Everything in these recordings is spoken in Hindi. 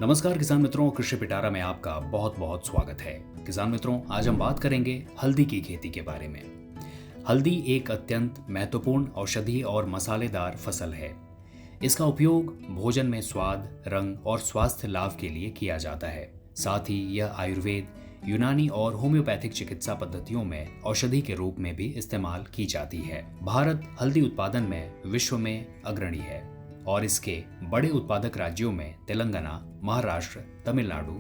नमस्कार किसान मित्रों, कृषि पिटारा में आपका बहुत बहुत स्वागत है। किसान मित्रों, आज हम बात करेंगे हल्दी की खेती के बारे में। हल्दी एक अत्यंत महत्वपूर्ण औषधि और मसालेदार फसल है। इसका उपयोग भोजन में स्वाद, रंग और स्वास्थ्य लाभ के लिए किया जाता है। साथ ही यह आयुर्वेद, यूनानी और होम्योपैथिक चिकित्सा पद्धतियों में औषधि के रूप में भी इस्तेमाल की जाती है। भारत हल्दी उत्पादन में विश्व में अग्रणी है और इसके बड़े उत्पादक राज्यों में तेलंगाना, महाराष्ट्र, तमिलनाडु,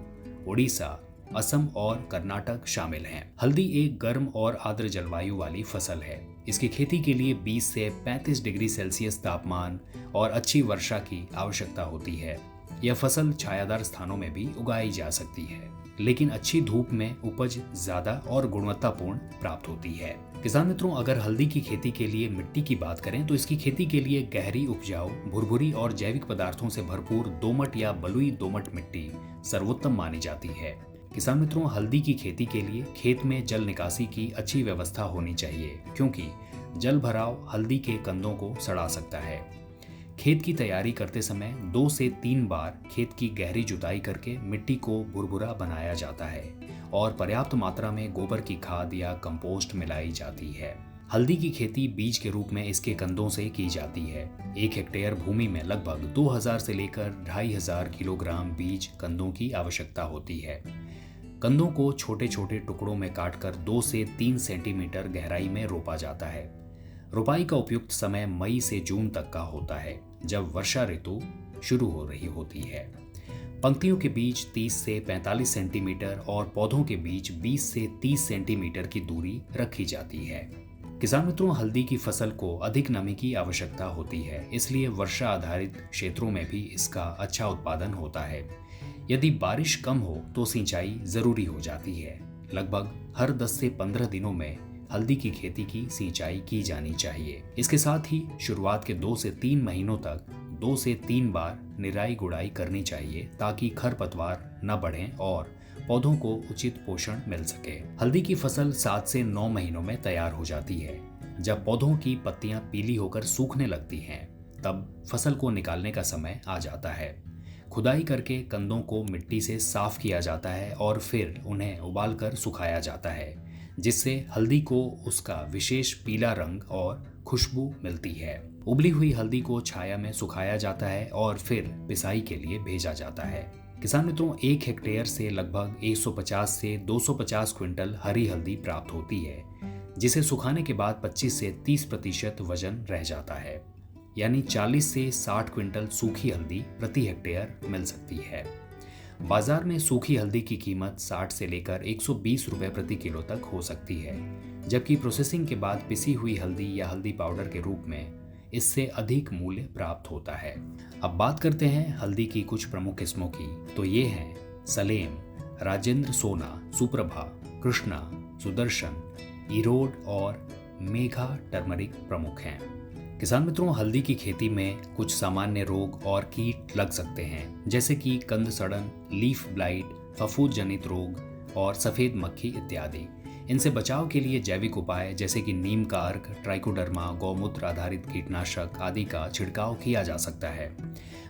उड़ीसा, असम और कर्नाटक शामिल हैं। हल्दी एक गर्म और आर्द्र जलवायु वाली फसल है। इसकी खेती के लिए 20 से 35 डिग्री सेल्सियस तापमान और अच्छी वर्षा की आवश्यकता होती है। यह फसल छायादार स्थानों में भी उगाई जा सकती है, लेकिन अच्छी धूप में उपज ज्यादा और गुणवत्तापूर्ण प्राप्त होती है। किसान मित्रों, अगर हल्दी की खेती के लिए मिट्टी की बात करें तो इसकी खेती के लिए गहरी, उपजाऊ, भुरभुरी और जैविक पदार्थों से भरपूर दोमट या बलुई दोमट मिट्टी सर्वोत्तम मानी जाती है। किसान मित्रों, हल्दी की खेती के लिए खेत में जल निकासी की अच्छी व्यवस्था होनी चाहिए, क्योंकि जल भराव हल्दी के कंदों को सड़ा सकता है। खेत की तैयारी करते समय 2 से 3 बार खेत की गहरी जुताई करके मिट्टी को भुरभुरा बनाया जाता है और पर्याप्त मात्रा में गोबर की खाद या कंपोस्ट मिलाई जाती है। हल्दी की खेती बीज के रूप में इसके कंदों से की जाती है। 1 हेक्टेयर भूमि में लगभग 2000 से लेकर 2500 किलोग्राम बीज कंदों की आवश्यकता होती है। कंदों को छोटे छोटे टुकड़ों में काटकर 2 से 3 सेंटीमीटर गहराई में रोपा जाता है। रोपाई का उपयुक्त समय मई से जून तक का होता है, जब वर्षा ऋतु शुरू हो रही होती है। पंक्तियों के बीच 30 से 45 सेंटीमीटर और पौधों के बीच 20 से 30 सेंटीमीटर की दूरी रखी जाती है। किसान मित्रों, हल्दी की फसल को अधिक नमी की आवश्यकता होती है, इसलिए वर्षा आधारित क्षेत्रों में भी इसका अच्छा उत्पादन होता है। यदि बारिश कम हो तो सिंचाई जरूरी हो जाती है। लगभग हर 10 से 15 दिनों में हल्दी की खेती की सिंचाई की जानी चाहिए। इसके साथ ही शुरुआत के 2 से 3 महीनों तक 2 से 3 बार निराई गुड़ाई करनी चाहिए, ताकि खरपतवार न बढ़ें और पौधों को उचित पोषण मिल सके। हल्दी की फसल 7 से 9 महीनों में तैयार हो जाती है। जब पौधों की पत्तियां पीली होकर सूखने लगती हैं, तब फसल को निकालने का समय आ जाता है। खुदाई करके कंदों को मिट्टी से साफ किया जाता है और फिर उन्हें उबालकर सुखाया जाता है, जिससे हल्दी को उसका विशेष पीला रंग और खुशबू मिलती है। उबली हुई हल्दी को छाया में सुखाया जाता है और फिर पिसाई के लिए भेजा जाता है। किसान मित्रों, 1 हेक्टेयर से लगभग 150 से 250 क्विंटल हरी हल्दी प्राप्त होती है, जिसे सुखाने के बाद 25 से 30% वजन रह जाता है, यानी 40 से 60 क्विंटल सूखी हल्दी प्रति हेक्टेयर मिल सकती है। बाजार में सूखी हल्दी की कीमत 60 से लेकर 120 रुपए प्रति किलो तक हो सकती है, जबकि प्रोसेसिंग के बाद पिसी हुई हल्दी या हल्दी पाउडर के रूप में इससे अधिक मूल्य प्राप्त होता है। अब बात करते हैं हल्दी की कुछ प्रमुख किस्मों की। तो ये हैं सलेम, राजेंद्र सोना, सुप्रभा, कृष्णा, सुदर्शन, ईरोड और मेघा टर्मरिक प्रमुख हैं। किसान मित्रों, हल्दी की खेती में कुछ सामान्य रोग और कीट लग सकते हैं, जैसे कि कंद सड़न, लीफ ब्लाइट, फफूंद जनित रोग और सफेद मक्खी इत्यादि। इनसे बचाव के लिए जैविक उपाय जैसे कि नीम का अर्क, ट्राइकोडर्मा, गौमूत्र आधारित कीटनाशक आदि का छिड़काव किया जा सकता है।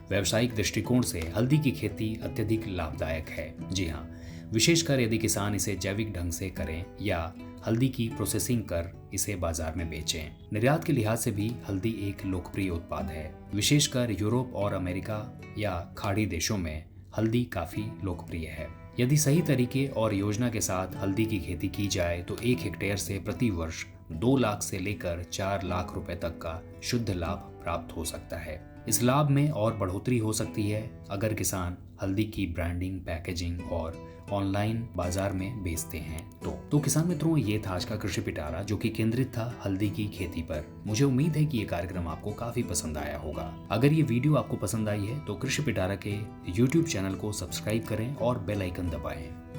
व्यावसायिक दृष्टिकोण से हल्दी की खेती अत्यधिक लाभदायक है। जी हाँ, विशेषकर यदि किसान इसे जैविक ढंग से करें या हल्दी की प्रोसेसिंग कर इसे बाजार में बेचें। निर्यात के लिहाज से भी हल्दी एक लोकप्रिय उत्पाद है। विशेषकर यूरोप और अमेरिका या खाड़ी देशों में हल्दी काफी लोकप्रिय है। यदि सही तरीके और योजना के साथ हल्दी की खेती की जाए तो 1 हेक्टेयर से प्रति वर्ष 2 लाख से लेकर 4 लाख रुपए तक का शुद्ध लाभ प्राप्त हो सकता है। इस लाभ में और बढ़ोतरी हो सकती है अगर किसान हल्दी की ब्रांडिंग, पैकेजिंग और ऑनलाइन बाजार में बेचते हैं तो किसान मित्रों, ये था आज का कृषि पिटारा, जो कि केंद्रित था हल्दी की खेती पर। मुझे उम्मीद है कि ये कार्यक्रम आपको काफी पसंद आया होगा। अगर ये वीडियो आपको पसंद आई है तो कृषि पिटारा के YouTube चैनल को सब्सक्राइब करें और बेल आइकन दबाएं।